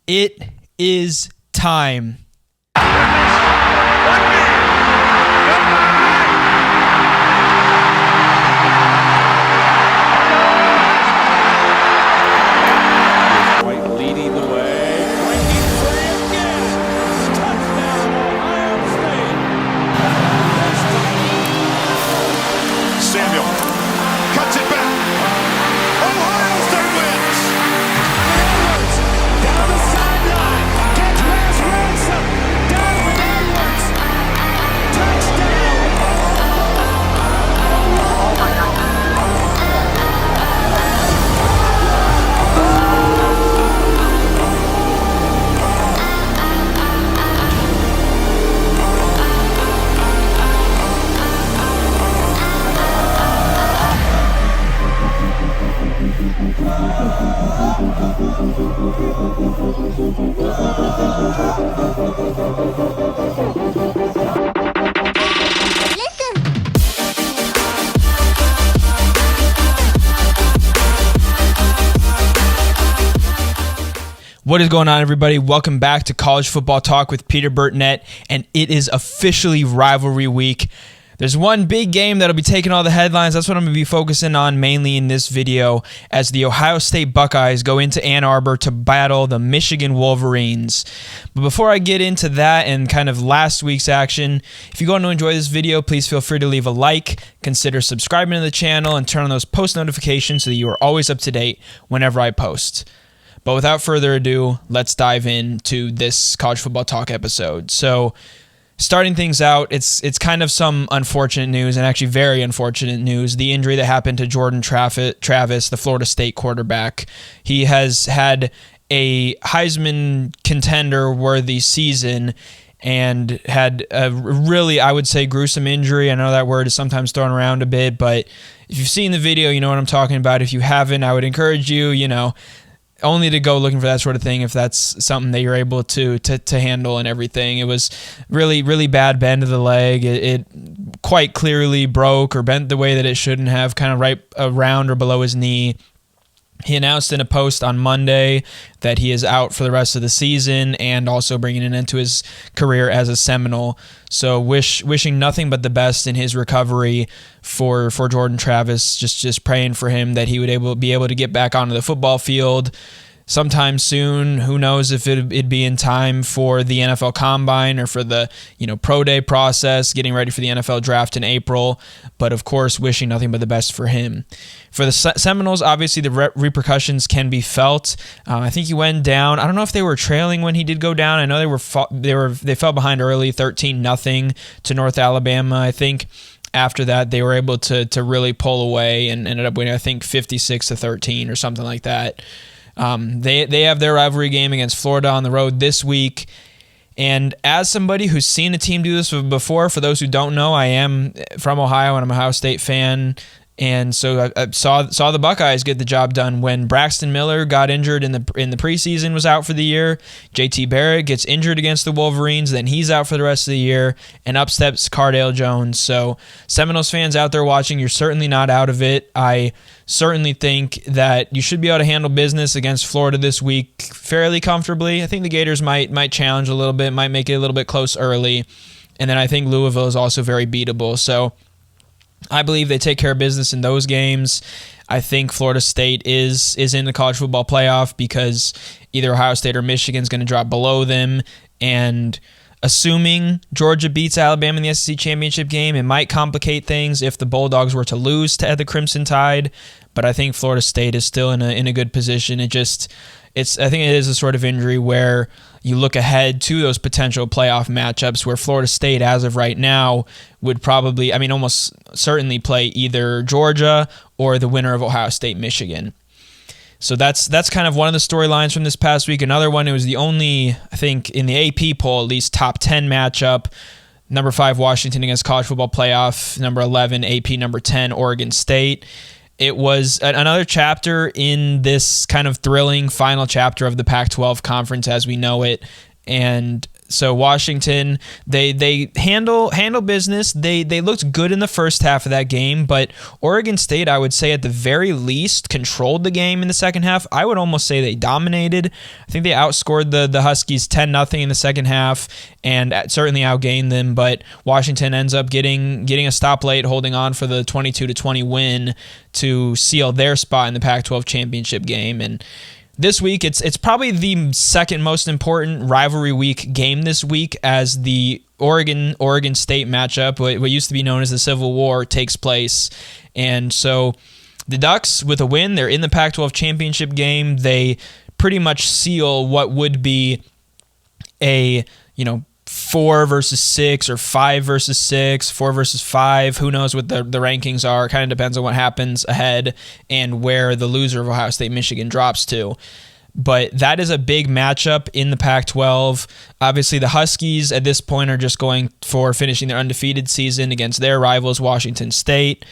It is time. Leading the way, breaking free again. Touchdown, Ohio State. Samuel cuts it back. Ohio State wins. Edwards down the sideline. Catch pass Ransom. Donovan Edwards. Touchdown. What is going on, everybody? Welcome back to College Football Talk with Peter Burtnett, and it is officially rivalry week. There's one big game that'll be taking all the headlines. That's what I'm going to be focusing on mainly in this video as the Ohio State Buckeyes go into Ann Arbor to battle the Michigan Wolverines. But before I get into that and kind of last week's action, if you're going to enjoy this video, please feel free to leave a like, consider subscribing to the channel, and turn on those post notifications so that you are always up to date whenever I post. But without further ado, let's dive into this College Football Talk episode. So, starting things out, it's kind of some unfortunate news, and actually very unfortunate news. The injury that happened to Jordan Travis, the Florida State quarterback. He has had a Heisman contender-worthy season and had a really, I would say, gruesome injury. I know that word is sometimes thrown around a bit, but if you've seen the video, you know what I'm talking about. If you haven't, I would encourage you, only to go looking for that sort of thing if that's something that you're able to handle and everything. It was really, really bad bend of the leg. It quite clearly broke or bent the way that it shouldn't have, kind of right around or below his knee. He announced in a post on Monday that he is out for the rest of the season and also bringing an end to his career as a Seminole. So wishing nothing but the best in his recovery for Jordan Travis. Just praying for him that he would be able to get back onto the football field sometime soon. Who knows if it'd be in time for the NFL Combine or for the pro day process, getting ready for the NFL Draft in April. But of course, wishing nothing but the best for him. For the Seminoles, obviously the repercussions can be felt. I think he went down. I don't know if they were trailing when he did go down. I know they fell behind early, 13-0 to North Alabama. I think after that they were able to really pull away and ended up winning, I think 56-13 or something like that. They have their rivalry game against Florida on the road this week. And as somebody who's seen a team do this before, for those who don't know, I am from Ohio and I'm an Ohio State fan. And so I saw the Buckeyes get the job done when Braxton Miller got injured in the preseason, was out for the year. JT Barrett gets injured against the Wolverines, then he's out for the rest of the year, and up steps Cardale Jones. So Seminoles fans out there watching, you're certainly not out of it. I certainly think that you should be able to handle business against Florida this week fairly comfortably. I think the Gators might challenge a little bit, might make it a little bit close early, and then I think Louisville is also very beatable. So I believe they take care of business in those games. I think Florida State is in the college football playoff because either Ohio State or Michigan is going to drop below them. And assuming Georgia beats Alabama in the SEC championship game, it might complicate things if the Bulldogs were to lose to the Crimson Tide. But I think Florida State is still in a good position. I think it is a sort of injury where you look ahead to those potential playoff matchups where Florida State, as of right now, would probably, almost certainly play either Georgia or the winner of Ohio State, Michigan. So that's kind of one of the storylines from this past week. Another one, it was the only, I think, in the AP poll, at least top 10 matchup. Number 5, Washington against College Football Playoff. Number 11, AP number 10, Oregon State. It was another chapter in this kind of thrilling final chapter of the Pac-12 conference as we know it. And So Washington, they handle business. They looked good in the first half of that game, but Oregon State, I would say at the very least, controlled the game in the second half. I would almost say they dominated. I think they outscored the Huskies 10-0 in the second half and certainly outgained them, but Washington ends up getting a stop late, holding on for the 22-20 win to seal their spot in the Pac-12 championship game. And this week, it's probably the second most important rivalry week game this week, as the Oregon State matchup, what used to be known as the Civil War, takes place. And so the Ducks, with a win, they're in the Pac-12 championship game. They pretty much seal what would be a 4 versus 6 or 5 versus 6, 4 versus 5. Who knows what the rankings are? Kind of depends on what happens ahead and where the loser of Ohio State Michigan drops to. But that is a big matchup in the Pac-12. Obviously, the Huskies at this point are just going for finishing their undefeated season against their rivals, Washington State.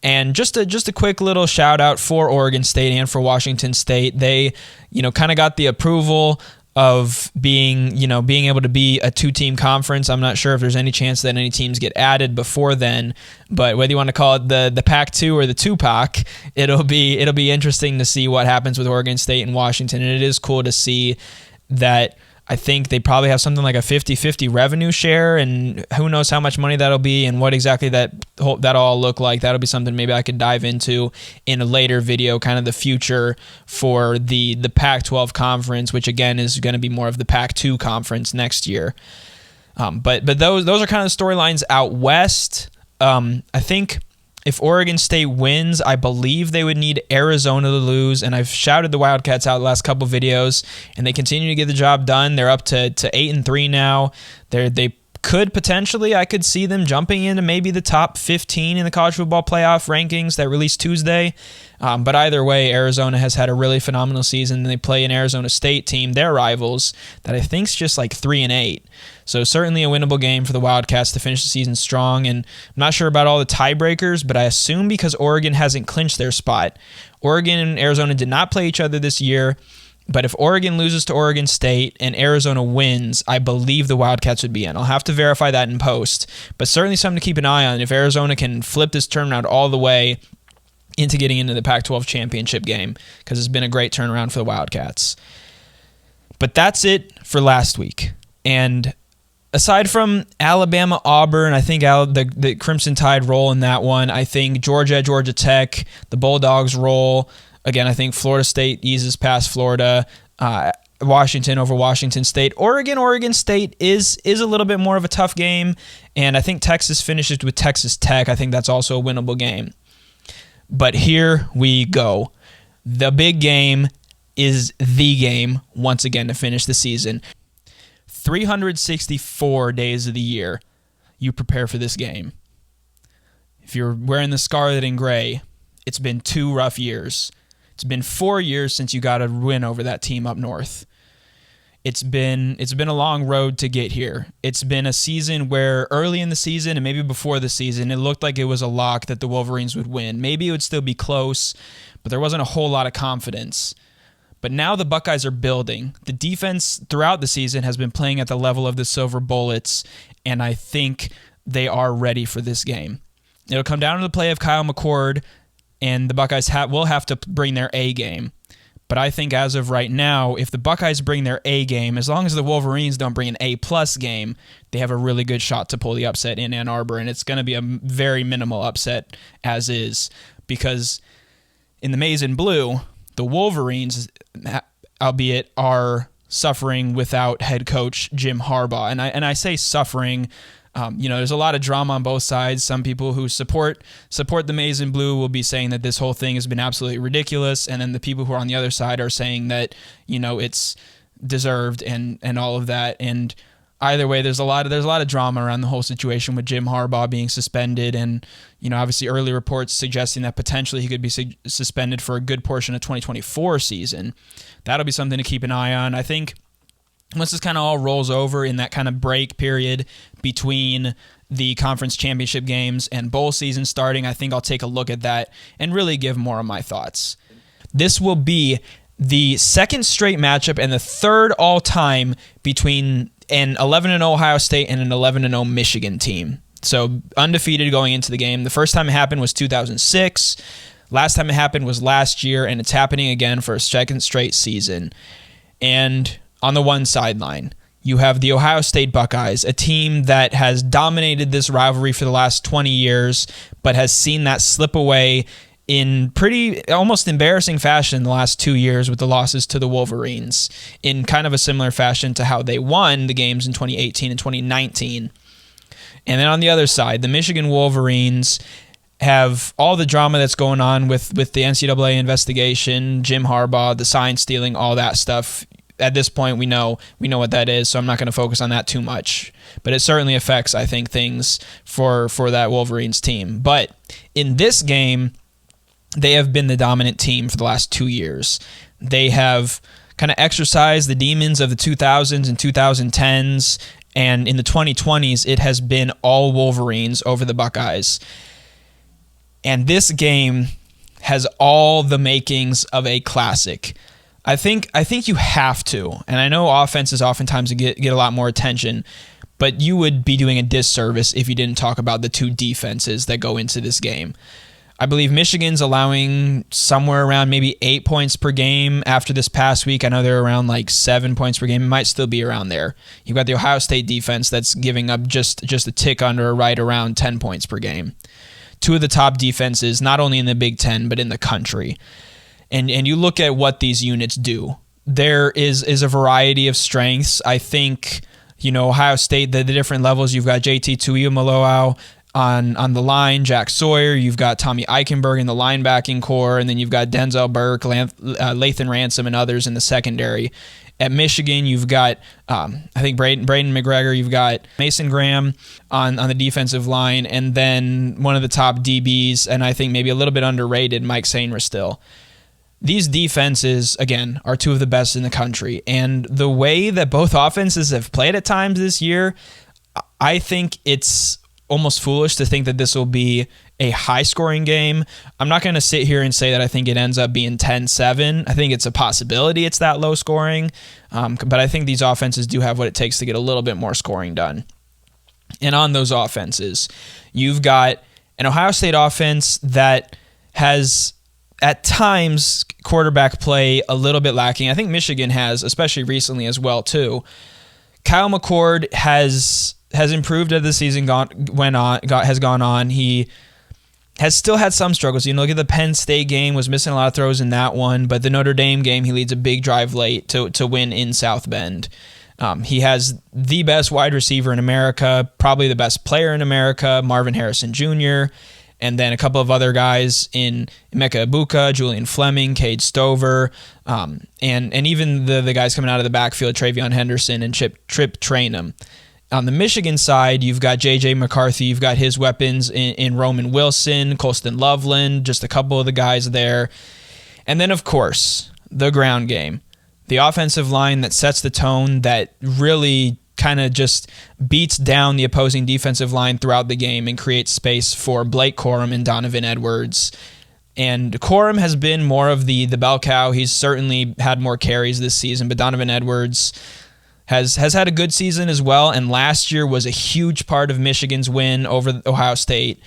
And just a quick little shout out for Oregon State and for Washington State. They, kind of got the approval of being able to be a 2-team conference. I'm not sure if there's any chance that any teams get added before then, but whether you want to call it the Pac-2 or the 2-Pac, it'll be interesting to see what happens with Oregon State and Washington. And it is cool to see that. I think they probably have something like a 50-50 revenue share, and who knows how much money that'll be and what exactly that'll all look like. That'll be something maybe I could dive into in a later video, kind of the future for the Pac-12 conference, which again is going to be more of the Pac-2 conference next year. But those are kind of storylines out west. I think if Oregon State wins, I believe they would need Arizona to lose, and I've shouted the Wildcats out the last couple videos, and they continue to get the job done. They're up to 8-3 now. They could potentially, I could see them jumping into maybe the top 15 in the college football playoff rankings that released Tuesday. But either way, Arizona has had a really phenomenal season. They play an Arizona State team, their rivals, that I think is just like 3-8. So certainly a winnable game for the Wildcats to finish the season strong. And I'm not sure about all the tiebreakers, but I assume because Oregon hasn't clinched their spot. Oregon and Arizona did not play each other this year. But if Oregon loses to Oregon State and Arizona wins, I believe the Wildcats would be in. I'll have to verify that in post, but certainly something to keep an eye on if Arizona can flip this turnaround all the way into getting into the Pac-12 championship game, because it's been a great turnaround for the Wildcats. But that's it for last week. And aside from Alabama, Auburn, I think the Crimson Tide roll in that one. I think Georgia Tech, the Bulldogs roll. Again, I think Florida State eases past Florida. Washington over Washington State. Oregon State is a little bit more of a tough game. And I think Texas finishes with Texas Tech. I think that's also a winnable game. But here we go. The big game is the game once again to finish the season. 364 days of the year, you prepare for this game. If you're wearing the scarlet and gray, it's been 2 rough years. It's been 4 years since you got a win over that team up north. It's been a long road to get here. It's been a season where early in the season and maybe before the season, it looked like it was a lock that the Wolverines would win. Maybe it would still be close, but there wasn't a whole lot of confidence. But now the Buckeyes are building. The defense throughout the season has been playing at the level of the Silver Bullets, and I think they are ready for this game. It'll come down to the play of Kyle McCord, and the Buckeyes will have to bring their A game. But I think as of right now, if the Buckeyes bring their A game, as long as the Wolverines don't bring an A+ game, they have a really good shot to pull the upset in Ann Arbor, and it's going to be a very minimal upset as is, because in the maize and blue, the Wolverines, albeit, are suffering without head coach Jim Harbaugh. And I say suffering. There's a lot of drama on both sides. Some people who support the maize and blue will be saying that this whole thing has been absolutely ridiculous, and then the people who are on the other side are saying that it's deserved and all of that. And either way, there's a lot of drama around the whole situation with Jim Harbaugh being suspended, and obviously early reports suggesting that potentially he could be suspended for a good portion of 2024 season. That'll be something to keep an eye on. I think once this kind of all rolls over in that kind of break period between the conference championship games and bowl season starting, I think I'll take a look at that and really give more of my thoughts. This will be the second straight matchup and the third all-time between an 11-0 Ohio State and an 11-0 Michigan team. So undefeated going into the game. The first time it happened was 2006. Last time it happened was last year, and it's happening again for a second straight season. And on the one sideline, you have the Ohio State Buckeyes, a team that has dominated this rivalry for the last 20 years, but has seen that slip away in pretty almost embarrassing fashion the last 2 years with the losses to the Wolverines, in kind of a similar fashion to how they won the games in 2018 and 2019. And then on the other side, the Michigan Wolverines have all the drama that's going on with the NCAA investigation, Jim Harbaugh, the sign stealing, all that stuff. At this point, we know what that is, so I'm not going to focus on that too much. But it certainly affects, I think, things for that Wolverines team. But in this game, they have been the dominant team for the last 2 years. They have kind of exercised the demons of the 2000s and 2010s, and in the 2020s, it has been all Wolverines over the Buckeyes. And this game has all the makings of a classic. I think you have to, and I know offenses oftentimes get a lot more attention, but you would be doing a disservice if you didn't talk about the two defenses that go into this game. I believe Michigan's allowing somewhere around maybe 8 points per game after this past week. I know they're around like 7 points per game. It might still be around there. You've got the Ohio State defense that's giving up just a tick under, right around 10 points per game. Two of the top defenses, not only in the Big Ten, but in the country. And you look at what these units do. There is a variety of strengths. I think, Ohio State, the different levels, you've got JT Tuimoloau on the line, Jack Sawyer, you've got Tommy Eichenberg in the linebacking core, and then you've got Denzel Burke, Lathan Ransom, and others in the secondary. At Michigan, you've got, I think, Braden McGregor, you've got Mason Graham on the defensive line, and then one of the top DBs, and I think maybe a little bit underrated, Mike Sainristil. These defenses, again, are two of the best in the country, and the way that both offenses have played at times this year, I think it's almost foolish to think that this will be a high-scoring game. I'm not going to sit here and say that I think it ends up being 10-7. I think it's a possibility it's that low scoring, but I think these offenses do have what it takes to get a little bit more scoring done. And on those offenses, you've got an Ohio State offense that has, at times, quarterback play a little bit lacking. I think Michigan has, especially recently as well, too. Kyle McCord has improved as the season has gone on. He has still had some struggles. Look at the Penn State game, was missing a lot of throws in that one, but the Notre Dame game, he leads a big drive late to win in South Bend. He has the best wide receiver in America, probably the best player in America, Marvin Harrison Jr., and then a couple of other guys in Emeka Ibuka, Julian Fleming, Cade Stover, and even the guys coming out of the backfield, Travion Henderson and Trip Trainum. On the Michigan side, you've got J.J. McCarthy. You've got his weapons in Roman Wilson, Colston Loveland, just a couple of the guys there. And then, of course, the ground game. The offensive line that sets the tone, that really kind of just beats down the opposing defensive line throughout the game and creates space for Blake Corum and Donovan Edwards. And Corum has been more of the bell cow. He's certainly had more carries this season, but Donovan Edwards has had a good season as well, and last year was a huge part of Michigan's win over Ohio State.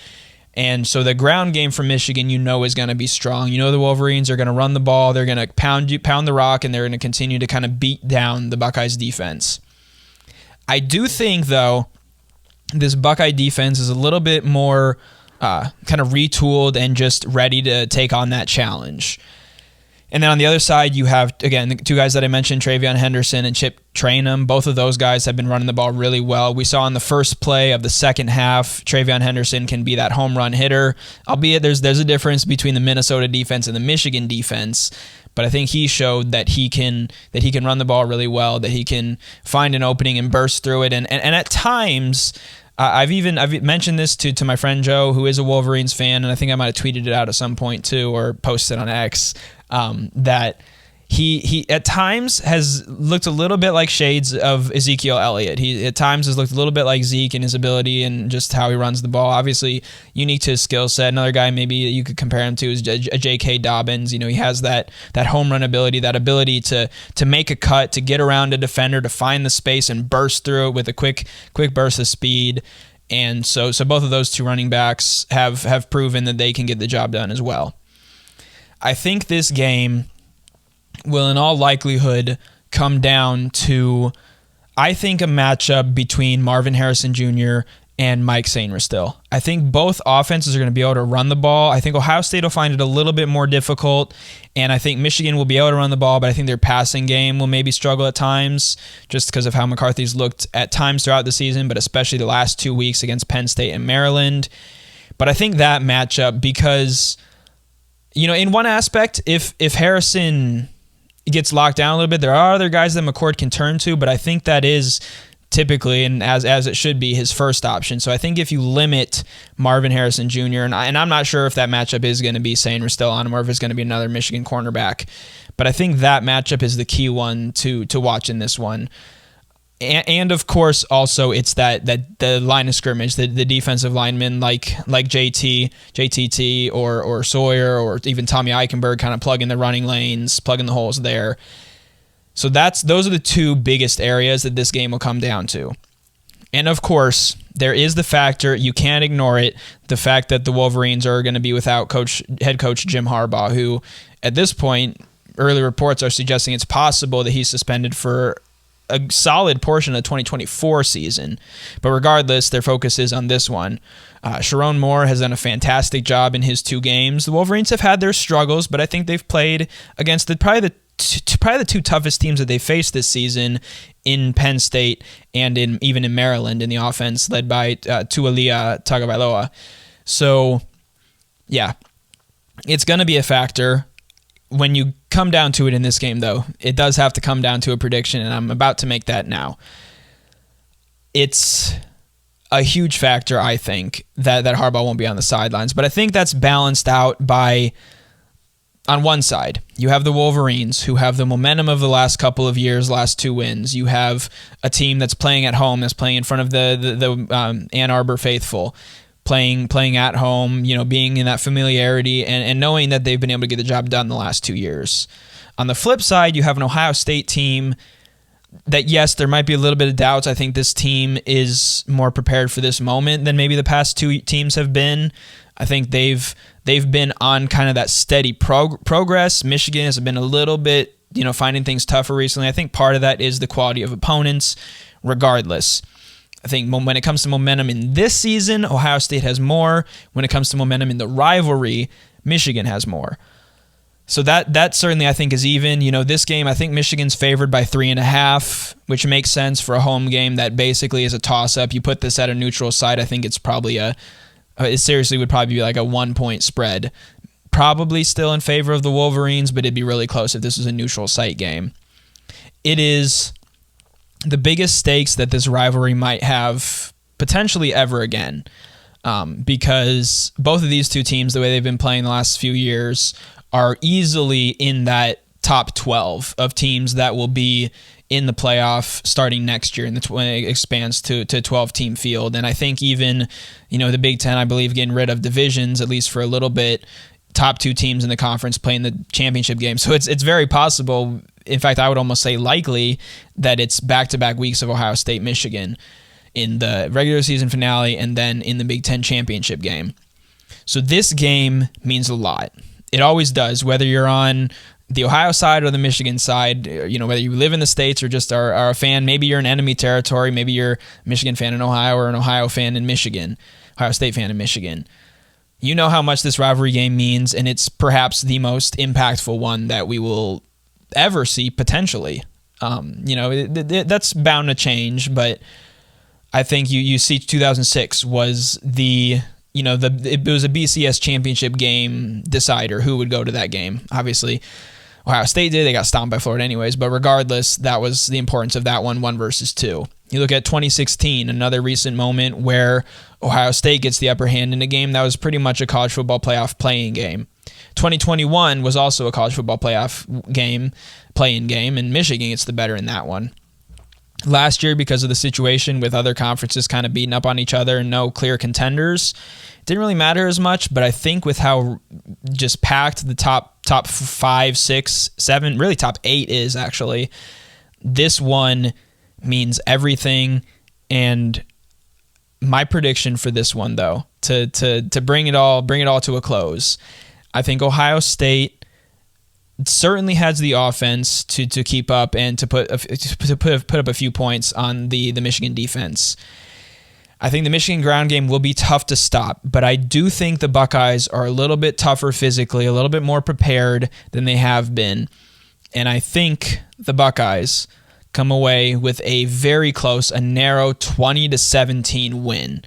And so the ground game for Michigan, is going to be strong. The Wolverines are going to run the ball, they're going to pound the rock, and they're going to continue to kind of beat down the Buckeyes defense. I do think, though, this Buckeye defense is a little bit more kind of retooled and just ready to take on that challenge. And then on the other side, you have, again, the two guys that I mentioned, Travion Henderson and Chip Trainum. Both of those guys have been running the ball really well. We saw in the first play of the second half, Travion Henderson can be that home run hitter, albeit there's a difference between the Minnesota defense and the Michigan defense. But I think he showed that he can run the ball really well, that he can find an opening and burst through it. And at times, I've mentioned this to my friend Joe, who is a Wolverines fan, and I think I might have tweeted it out at some point too, or posted on X, that He at times has looked a little bit like shades of Ezekiel Elliott. He at times has looked a little bit like Zeke in his ability and just how he runs the ball. Obviously, unique to his skill set. Another guy maybe that you could compare him to is a J.K. Dobbins. He has that home run ability, that ability to make a cut, to get around a defender, to find the space and burst through it with a quick burst of speed. And so both of those two running backs have proven that they can get the job done as well. I think this game will in all likelihood come down to, I think, a matchup between Marvin Harrison Jr. and Mike Sainristil. I think both offenses are going to be able to run the ball. I think Ohio State will find it a little bit more difficult, and I think Michigan will be able to run the ball, but I think their passing game will maybe struggle at times just because of how McCarthy's looked at times throughout the season, but especially the last 2 weeks against Penn State and Maryland. But I think that matchup, because, in one aspect, if Harrison gets locked down a little bit, there are other guys that McCord can turn to, but I think that is typically, and as it should be, his first option. So I think if you limit Marvin Harrison Jr., and I'm not sure if that matchup is going to be Sainristil on him or if it's going to be another Michigan cornerback, but I think that matchup is the key one to watch in this one. And of course, also it's that the line of scrimmage, the defensive linemen like JTT or Sawyer or even Tommy Eichenberg kind of plugging the running lanes, plugging the holes there. So those are the two biggest areas that this game will come down to. And of course, there is the factor, you can't ignore it, the fact that the Wolverines are going to be without head coach Jim Harbaugh, who at this point, early reports are suggesting it's possible that he's suspended for a solid portion of the 2024 season. But regardless, their focus is on this one. Sharon Moore has done a fantastic job in his 2 games. The Wolverines have had their struggles, but I think they've played against probably the two toughest teams that they faced this season in Penn State and even in Maryland in the offense, led by Tualia Tagovailoa. So, yeah, it's going to be a factor. When you come down to it in this game, though, it does have to come down to a prediction, and I'm about to make that now. It's a huge factor, I think, that Harbaugh won't be on the sidelines, but I think that's balanced out by, on one side, you have the Wolverines, who have the momentum of the last couple of years, last 2 wins. You have a team that's playing at home, that's playing in front of the Ann Arbor faithful, playing at home, being in that familiarity and knowing that they've been able to get the job done the last 2 years. On the flip side, you have an Ohio State team that, yes, there might be a little bit of doubts. I think this team is more prepared for this moment than maybe the past 2 teams have been. I think they've been on kind of that steady progress. Michigan has been a little bit, finding things tougher recently. I think part of that is the quality of opponents. Regardless, I think when it comes to momentum in this season, Ohio State has more. When it comes to momentum in the rivalry, Michigan has more. So that certainly, I think, is even. This game, I think Michigan's favored by 3.5, which makes sense for a home game that basically is a toss-up. You put this at a neutral site, I think it's probably it seriously would probably be like a 1-point spread. Probably still in favor of the Wolverines, but it'd be really close if this was a neutral site game. It is the biggest stakes that this rivalry might have potentially ever again, because both of these two teams, the way they've been playing the last few years, are easily in that top 12 of teams that will be in the playoff starting next year when it expands to 12-team field. And I think even, the Big Ten, I believe, getting rid of divisions, at least for a little bit, top 2 teams in the conference playing the championship game. So it's very possible, in fact, I would almost say likely, that it's back-to-back weeks of Ohio State, Michigan in the regular season finale and then in the Big Ten championship game. So this game means a lot. It always does, whether you're on the Ohio side or the Michigan side, whether you live in the States or just are a fan. Maybe you're in enemy territory. Maybe you're a Michigan fan in Ohio or an Ohio fan in Michigan, Ohio State fan in Michigan. You know how much this rivalry game means, and it's perhaps the most impactful one that we will ever see potentially. That's bound to change, but I think you see 2006 was it was a BCS championship game decider. Who would go to that game? Obviously, Ohio State did. They got stomped by Florida anyways, but regardless, that was the importance of that one versus 2. You look at 2016, another recent moment where Ohio State gets the upper hand in a game that was pretty much a college football playoff playing game. 2021 was also a college football playoff game play-in game, and Michigan gets the better in that one. Last year, because of the situation with other conferences kind of beating up on each other and no clear contenders, it didn't really matter as much. But I think with how just packed the top 5, 6, 7, really top 8 is actually, this one means everything. And my prediction for this one, though, to bring it all to a close, I think Ohio State certainly has the offense to keep up and to put up a few points on the Michigan defense. I think the Michigan ground game will be tough to stop, but I do think the Buckeyes are a little bit tougher physically, a little bit more prepared than they have been. And I think the Buckeyes come away with a very close, a narrow 20-17 win.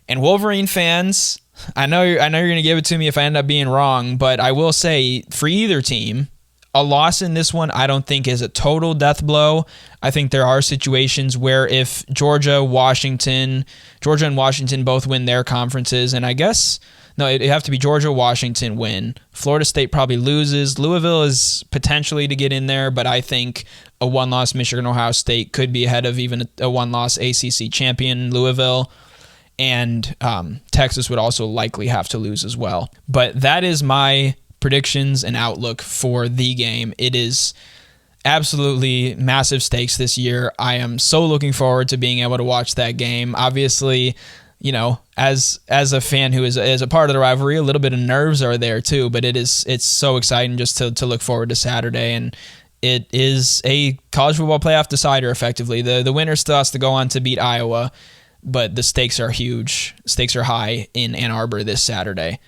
And Wolverine fans, I know you're going to give it to me if I end up being wrong, but I will say for either team, a loss in this one I don't think is a total death blow. I think there are situations where if Georgia and Washington both win their conferences, and I guess it'd have to be Georgia, Washington win. Florida State probably loses. Louisville is potentially to get in there, but I think a one-loss Michigan, Ohio State could be ahead of even a one-loss ACC champion Louisville. And Texas would also likely have to lose as well. But that is my predictions and outlook for the game. It is absolutely massive stakes this year. I am so looking forward to being able to watch that game. Obviously, as a fan who is a part of the rivalry, a little bit of nerves are there too. But it's so exciting just to look forward to Saturday. And it is a college football playoff decider, effectively. The winner still has to go on to beat Iowa. But the stakes are huge. Stakes are high in Ann Arbor this Saturday.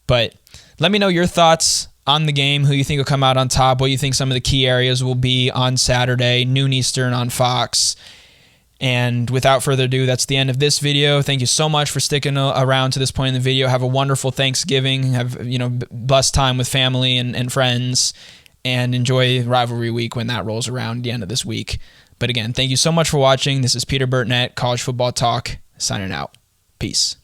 But let me know your thoughts on the game, who you think will come out on top, what you think some of the key areas will be on Saturday, noon Eastern on Fox. And without further ado, that's the end of this video. Thank you so much for sticking around to this point in the video. Have a wonderful Thanksgiving. Have blessed time with family and friends. And enjoy Rivalry Week when that rolls around the end of this week. But again, thank you so much for watching. This is Peter Burtnett, College Football Talk, signing out. Peace.